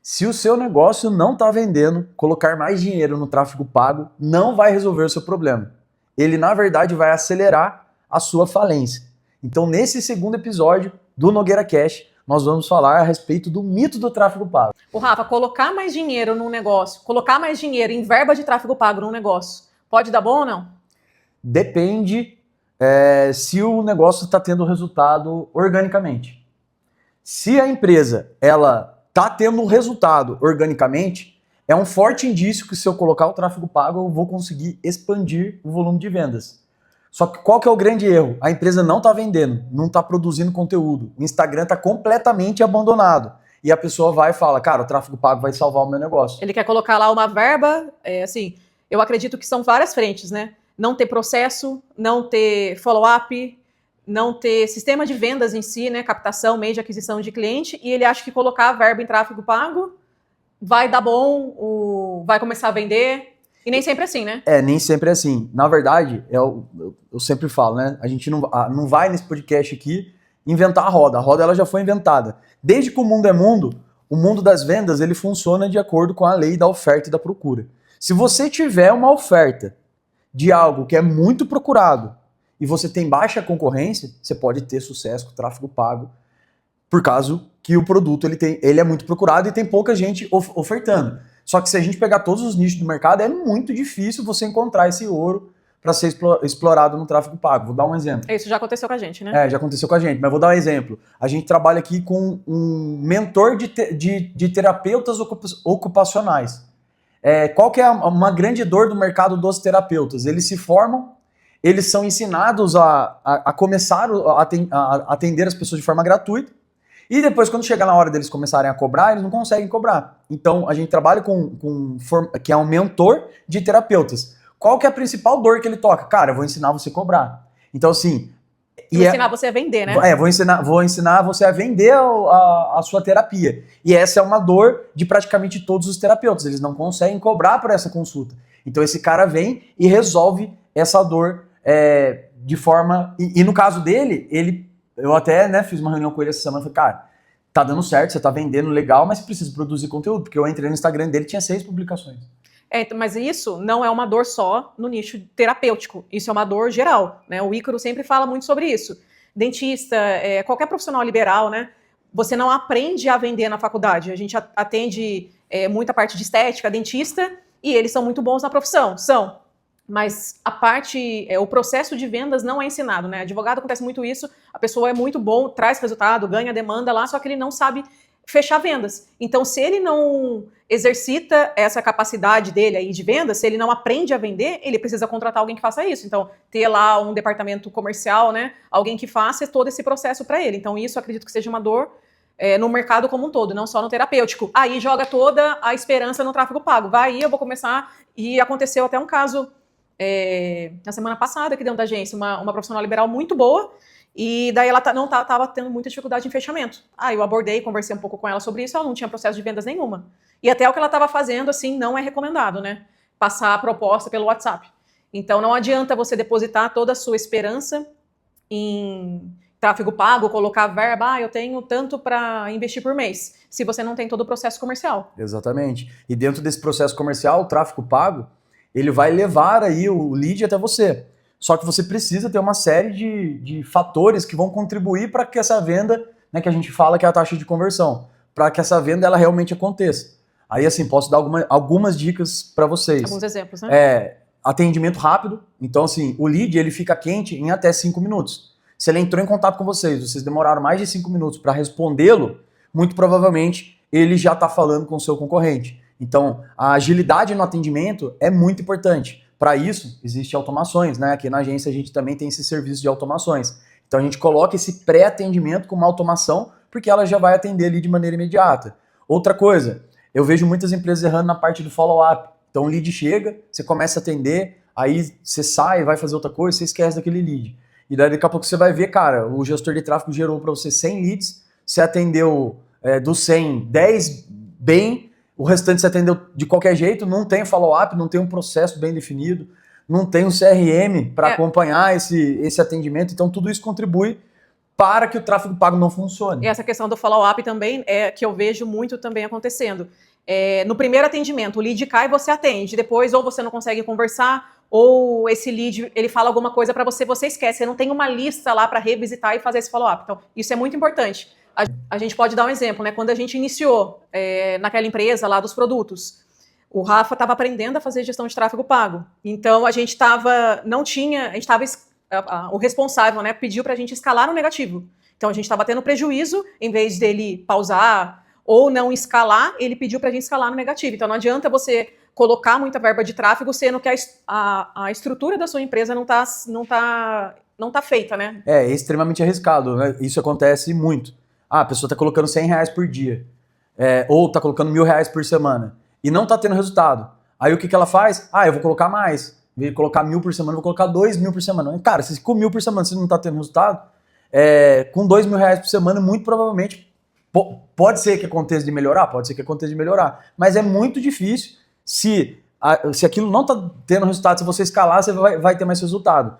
Se o seu negócio não está vendendo, colocar mais dinheiro no tráfego pago não vai resolver o seu problema. Ele, na verdade, vai acelerar a sua falência. Então, nesse segundo episódio do Nogueira Cash, nós vamos falar a respeito do mito do tráfego pago. O Rafa, colocar mais dinheiro num negócio, colocar mais dinheiro em verba de tráfego pago num negócio, pode dar bom ou não? Depende se o negócio está tendo resultado organicamente. Se a empresa ela está tendo resultado organicamente, é um forte indício que se eu colocar o tráfego pago, eu vou conseguir expandir o volume de vendas. Só que qual que é o grande erro? A empresa não está vendendo, não está produzindo conteúdo. O Instagram está completamente abandonado. E a pessoa vai e fala, cara, o tráfego pago vai salvar o meu negócio. Ele quer colocar lá uma verba, eu acredito que são várias frentes, né? Não ter processo, não ter follow-up, não ter sistema de vendas em si, né? Captação, meio de aquisição de cliente, e ele acha que colocar a verba em tráfego pago vai dar bom, vai começar a vender, e nem sempre é assim, né? Nem sempre é assim. Na verdade, eu sempre falo, né? A gente não vai nesse podcast aqui inventar a roda ela já foi inventada. Desde que o mundo é mundo, o mundo das vendas ele funciona de acordo com a lei da oferta e da procura. Se você tiver uma oferta de algo que é muito procurado e você tem baixa concorrência, você pode ter sucesso com o tráfego pago, por causa que o produto ele é muito procurado e tem pouca gente ofertando. Só que se a gente pegar todos os nichos do mercado, é muito difícil você encontrar esse ouro para ser explorado no tráfego pago. Vou dar um exemplo. Isso já aconteceu com a gente, né? Já aconteceu com a gente, mas vou dar um exemplo. A gente trabalha aqui com um mentor de terapeutas ocupacionais. Qual que é uma grande dor do mercado dos terapeutas? Eles se formam, eles são ensinados a começar a atender as pessoas de forma gratuita, e depois, quando chega na hora deles começarem a cobrar, eles não conseguem cobrar. Então, a gente trabalha que é um mentor de terapeutas. Qual que é a principal dor que ele toca? Cara, eu vou ensinar você a cobrar. Então, assim... Vou ensinar você a vender, né? Vou ensinar você a vender a sua terapia. E essa é uma dor de praticamente todos os terapeutas. Eles não conseguem cobrar por essa consulta. Então, esse cara vem e resolve essa dor de forma... E no caso dele, eu até fiz uma reunião com ele essa semana e falei, cara, tá dando certo, você tá vendendo legal, mas você precisa produzir conteúdo, porque eu entrei no Instagram dele e tinha 6 publicações. Mas isso não é uma dor só no nicho terapêutico, isso é uma dor geral, né? O Ícaro sempre fala muito sobre isso. Dentista, qualquer profissional liberal, né? Você não aprende a vender na faculdade. A gente atende muita parte de estética, dentista, e eles são muito bons na profissão, são. Mas o processo de vendas não é ensinado, né? Advogado acontece muito isso, a pessoa é muito bom, traz resultado, ganha demanda lá, só que ele não sabe fechar vendas. Então, se ele não exercita essa capacidade dele aí de venda, se ele não aprende a vender, ele precisa contratar alguém que faça isso. Então, ter lá um departamento comercial, né? Alguém que faça todo esse processo para ele. Então, isso eu acredito que seja uma dor no mercado como um todo, não só no terapêutico. Aí joga toda a esperança no tráfego pago. Vai aí, eu vou começar. E aconteceu até um caso na semana passada aqui dentro da agência, uma profissional liberal muito boa, e daí ela não estava tendo muita dificuldade em fechamento. Eu abordei, conversei um pouco com ela sobre isso, ela não tinha processo de vendas nenhuma. E até o que ela estava fazendo, assim, não é recomendado, né? Passar a proposta pelo WhatsApp. Então não adianta você depositar toda a sua esperança em tráfego pago, colocar verba, eu tenho tanto para investir por mês, se você não tem todo o processo comercial. Exatamente. E dentro desse processo comercial, o tráfego pago, ele vai levar aí o lead até você. Só que você precisa ter uma série de fatores que vão contribuir para que essa venda, né, que a gente fala que é a taxa de conversão, para que essa venda ela realmente aconteça. Aí, assim, posso dar algumas dicas para vocês. Alguns exemplos, né? Atendimento rápido. Então, assim, o lead ele fica quente em até 5 minutos. Se ele entrou em contato com vocês demoraram mais de 5 minutos para respondê-lo, muito provavelmente ele já está falando com o seu concorrente. Então, a agilidade no atendimento é muito importante. Para isso, existem automações, né? Aqui na agência a gente também tem esse serviço de automações. Então, a gente coloca esse pré-atendimento com uma automação, porque ela já vai atender ali de maneira imediata. Outra coisa, eu vejo muitas empresas errando na parte do follow-up. Então, o lead chega, você começa a atender, aí você sai, vai fazer outra coisa, você esquece daquele lead. E daí, daqui a pouco, você vai ver, cara, o gestor de tráfego gerou para você 100 leads, você atendeu dos 100, 10 bem, o restante você atendeu de qualquer jeito, não tem follow-up, não tem um processo bem definido, não tem um CRM para acompanhar esse atendimento. Então, tudo isso contribui para que o tráfego pago não funcione. E essa questão do follow-up também é que eu vejo muito também acontecendo. No primeiro atendimento, o lead cai e você atende. Depois, ou você não consegue conversar, ou esse lead, ele fala alguma coisa para você, você esquece. Você não tem uma lista lá para revisitar e fazer esse follow-up. Então, isso é muito importante. A gente pode dar um exemplo, né? Quando a gente iniciou naquela empresa lá dos produtos, o Rafa estava aprendendo a fazer gestão de tráfego pago. Então, a gente estava, o responsável, né, pediu para a gente escalar no negativo. Então, a gente estava tendo prejuízo, em vez dele pausar ou não escalar, ele pediu para a gente escalar no negativo. Então, não adianta você colocar muita verba de tráfego, sendo que a estrutura da sua empresa não tá feita, né? É extremamente arriscado, né? Isso acontece muito. A pessoa está colocando R$100 por dia, ou está colocando R$1.000 por semana, e não está tendo resultado. Aí o que ela faz? Eu vou colocar mais. Em vez de colocar 1.000 por semana, eu vou colocar 2.000 por semana. Cara, se com 1.000 por semana você não está tendo resultado, com R$2.000 por semana, muito provavelmente, pode ser que aconteça de melhorar, mas é muito difícil se aquilo não está tendo resultado. Se você escalar, você vai ter mais resultado.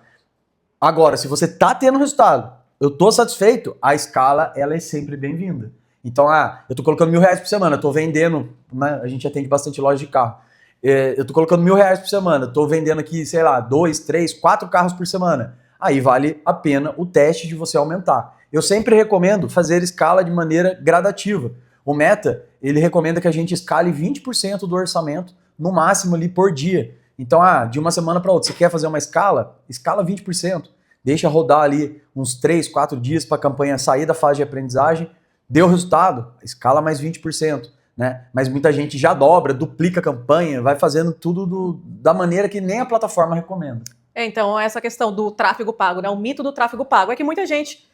Agora, se você está tendo resultado, eu estou satisfeito, a escala ela é sempre bem-vinda. Então, eu estou colocando R$1.000 por semana, estou vendendo, né, a gente atende bastante loja de carro, eu estou colocando R$1.000 por semana, estou vendendo aqui, sei lá, 2, 3, 4 carros por semana. Aí vale a pena o teste de você aumentar. Eu sempre recomendo fazer escala de maneira gradativa. O Meta, ele recomenda que a gente escale 20% do orçamento, no máximo ali por dia. Então, de uma semana para outra, você quer fazer uma escala? Escala 20%. Deixa rodar ali uns 3, 4 dias para a campanha sair da fase de aprendizagem. Deu resultado? Escala mais 20%. Né? Mas muita gente já dobra, duplica a campanha, vai fazendo tudo da maneira que nem a plataforma recomenda. Então, essa questão do tráfego pago, né? O mito do tráfego pago é que muita gente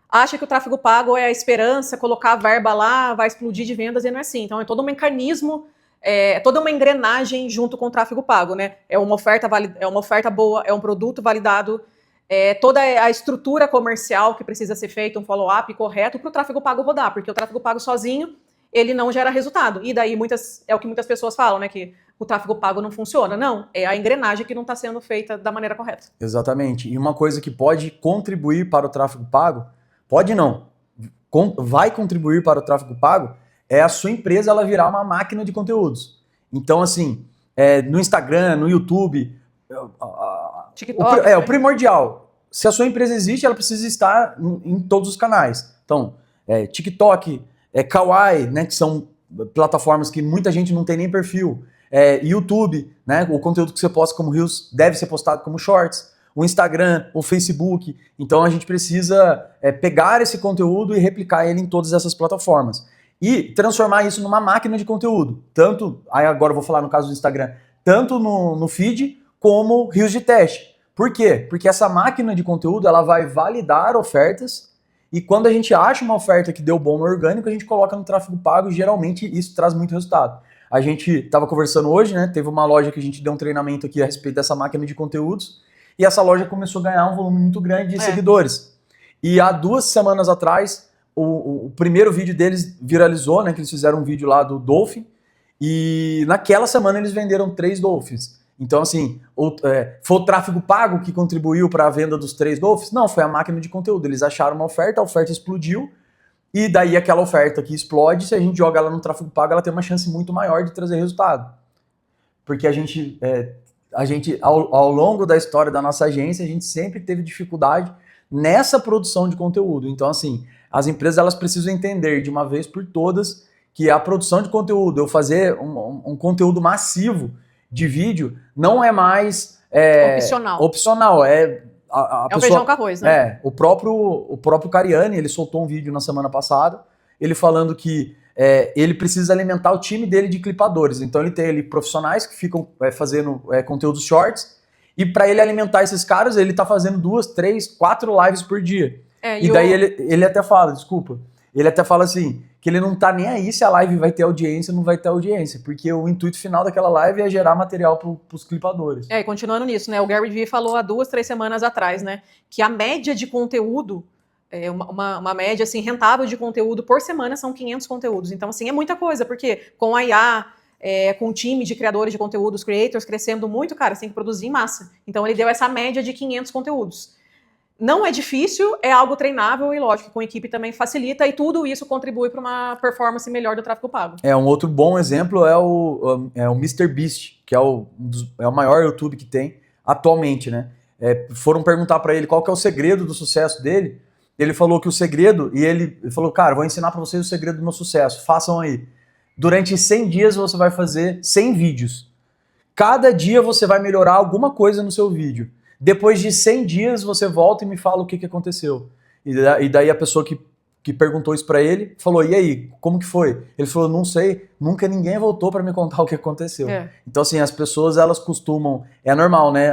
acha que o tráfego pago é a esperança, colocar a verba lá, vai explodir de vendas, e não é assim. Então, é todo um mecanismo, toda uma engrenagem junto com o tráfego pago, né? É uma oferta boa, é um produto validado, toda a estrutura comercial que precisa ser feita, um follow-up correto para o tráfego pago rodar, porque o tráfego pago sozinho, ele não gera resultado. E daí é o que muitas pessoas falam, né? Que o tráfego pago não funciona. Não, é a engrenagem que não está sendo feita da maneira correta. Exatamente. E uma coisa que pode contribuir para o tráfego pago, pode não, vai contribuir para o tráfego pago, é a sua empresa ela virar uma máquina de conteúdos. Então, assim, no Instagram, no YouTube, TikTok, o primordial. Se a sua empresa existe, ela precisa estar em todos os canais. Então, TikTok, Kawaii, né, que são plataformas que muita gente não tem nem perfil. YouTube, né, o conteúdo que você posta como Reels deve ser postado como Shorts. O Instagram, o Facebook. Então a gente precisa pegar esse conteúdo e replicar ele em todas essas plataformas. E transformar isso numa máquina de conteúdo. Aí agora eu vou falar no caso do Instagram, tanto no feed como Reels de teste. Por quê? Porque essa máquina de conteúdo ela vai validar ofertas e quando a gente acha uma oferta que deu bom no orgânico, a gente coloca no tráfego pago e geralmente isso traz muito resultado. A gente estava conversando hoje, né? Teve uma loja que a gente deu um treinamento aqui a respeito dessa máquina de conteúdos e essa loja começou a ganhar um volume muito grande de seguidores. E há 2 semanas atrás, o primeiro vídeo deles viralizou, né? Que eles fizeram um vídeo lá do Dolphin e naquela semana eles venderam 3 Dolphins. Então, assim, foi o tráfego pago que contribuiu para a venda dos 3 Dolphins? Não, foi a máquina de conteúdo. Eles acharam uma oferta, a oferta explodiu, e daí aquela oferta que explode, se a gente joga ela no tráfego pago, ela tem uma chance muito maior de trazer resultado. Porque a gente ao longo da história da nossa agência, a gente sempre teve dificuldade nessa produção de conteúdo. Então, assim, as empresas elas precisam entender de uma vez por todas que a produção de conteúdo, eu fazer um conteúdo massivo de vídeo não é mais opcional. A pessoa, o feijão com arroz, né? O próprio Cariani, ele soltou um vídeo na semana passada, ele falando que ele precisa alimentar o time dele de clipadores. Então ele tem ali profissionais que ficam fazendo conteúdos shorts, e para ele alimentar esses caras, ele tá fazendo 2, 3, 4 lives por dia. E daí ele até fala, ele até fala assim, que ele não tá nem aí se a live vai ter audiência ou não vai ter audiência, porque o intuito final daquela live é gerar material pros clipadores. E continuando nisso, né, o Gary Vee falou há 2, 3 semanas atrás, né, que a média de conteúdo, uma média assim, rentável de conteúdo por semana são 500 conteúdos. Então, assim, é muita coisa, porque com a IA, com o time de criadores de conteúdos, creators, crescendo muito, cara, você tem que produzir em massa. Então, ele deu essa média de 500 conteúdos. Não é difícil, é algo treinável e, lógico, com equipe também facilita e tudo isso contribui para uma performance melhor do tráfego pago. Um outro bom exemplo é o MrBeast, que é o maior YouTube que tem atualmente, né? Foram perguntar para ele qual que é o segredo do sucesso dele. Ele falou que o segredo, e ele falou, cara, vou ensinar para vocês o segredo do meu sucesso, façam aí. Durante 100 dias você vai fazer 100 vídeos. Cada dia você vai melhorar alguma coisa no seu vídeo. Depois de 100 dias você volta e me fala o que aconteceu. E daí a pessoa que perguntou isso para ele falou, e aí, como que foi? Ele falou, não sei, nunca ninguém voltou para me contar o que aconteceu. Então assim, as pessoas elas costumam, é normal, né?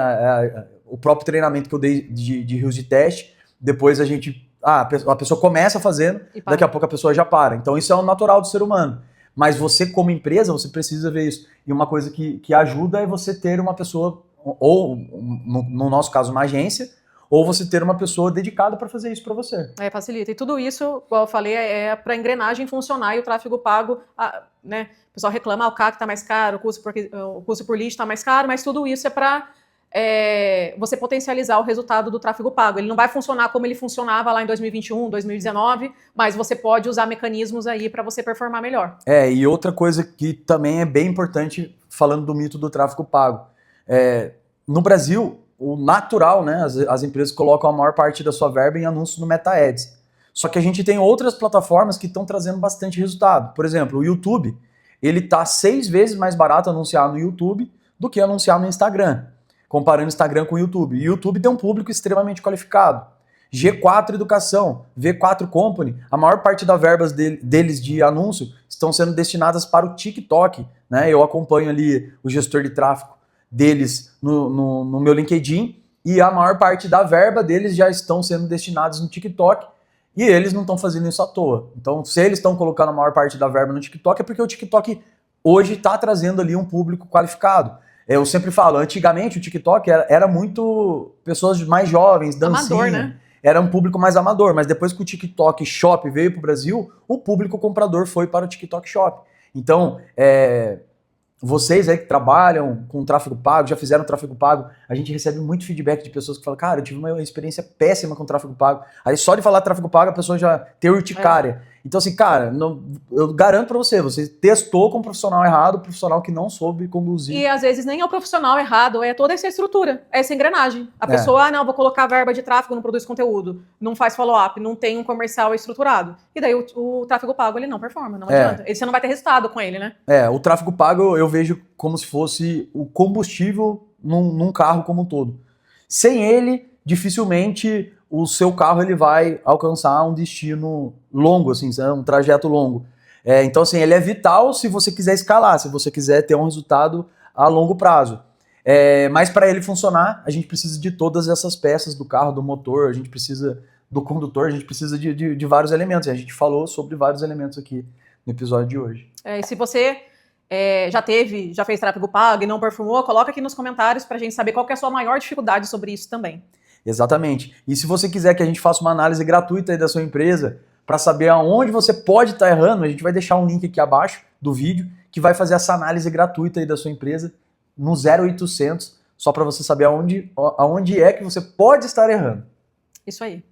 O próprio treinamento que eu dei de rios de teste, depois a pessoa começa fazendo, daqui a pouco a pessoa já para. Então isso é o natural do ser humano. Mas você, como empresa, você precisa ver isso. E uma coisa que ajuda é você ter uma pessoa, ou no nosso caso, uma agência, ou você ter uma pessoa dedicada para fazer isso para você. Facilita. E tudo isso, como eu falei, é para a engrenagem funcionar e o tráfego pago, né? O pessoal reclama, o CAC está mais caro, o custo por lead está mais caro, mas tudo isso é para você potencializar o resultado do tráfego pago. Ele não vai funcionar como ele funcionava lá em 2021, 2019, mas você pode usar mecanismos aí para você performar melhor. E outra coisa que também é bem importante, falando do mito do tráfego pago. No Brasil, o natural, né, as empresas colocam a maior parte da sua verba em anúncios no Meta Ads. Só que a gente tem outras plataformas que estão trazendo bastante resultado. Por exemplo, o YouTube, ele tá 6 vezes mais barato anunciar no YouTube do que anunciar no Instagram, comparando Instagram com o YouTube. E o YouTube tem um público extremamente qualificado. G4 Educação, V4 Company, a maior parte das verbas deles de anúncio estão sendo destinadas para o TikTok, né? Eu acompanho ali o gestor de tráfego deles no meu LinkedIn e a maior parte da verba deles já estão sendo destinados no TikTok e eles não estão fazendo isso à toa. Então, se eles estão colocando a maior parte da verba no TikTok é porque o TikTok hoje está trazendo ali um público qualificado. Eu sempre falo, antigamente o TikTok era muito pessoas mais jovens, dancinha. Amador, né? Era um público mais amador, mas depois que o TikTok Shop veio para o Brasil, o público comprador foi para o TikTok Shop. Então, vocês aí que trabalham com tráfego pago, já fizeram tráfego pago, a gente recebe muito feedback de pessoas que falam, cara, eu tive uma experiência péssima com tráfego pago. Aí só de falar tráfego pago, a pessoa já tem urticária. Então assim, cara, eu garanto pra você testou com um profissional errado, um profissional que não soube conduzir. E às vezes nem é o profissional errado, é toda essa estrutura, essa engrenagem. A pessoa, não, vou colocar verba de tráfego, não produz conteúdo, não faz follow-up, não tem um comercial estruturado. E daí o tráfego pago, ele não performa, não adianta. Você não vai ter resultado com ele, né? O tráfego pago eu vejo como se fosse o combustível num carro como um todo. Sem ele, dificilmente o seu carro ele vai alcançar um destino longo, assim, um trajeto longo. Então, assim, ele é vital se você quiser escalar, se você quiser ter um resultado a longo prazo. Mas para ele funcionar, a gente precisa de todas essas peças do carro, do motor, a gente precisa do condutor, a gente precisa de vários elementos. E a gente falou sobre vários elementos aqui no episódio de hoje. E se você já fez tráfego pago e não performou, coloca aqui nos comentários para a gente saber qual que é a sua maior dificuldade sobre isso também. Exatamente. E se você quiser que a gente faça uma análise gratuita aí da sua empresa, para saber aonde você pode estar errando, a gente vai deixar um link aqui abaixo do vídeo que vai fazer essa análise gratuita aí da sua empresa no 0800, só para você saber aonde é que você pode estar errando. Isso aí.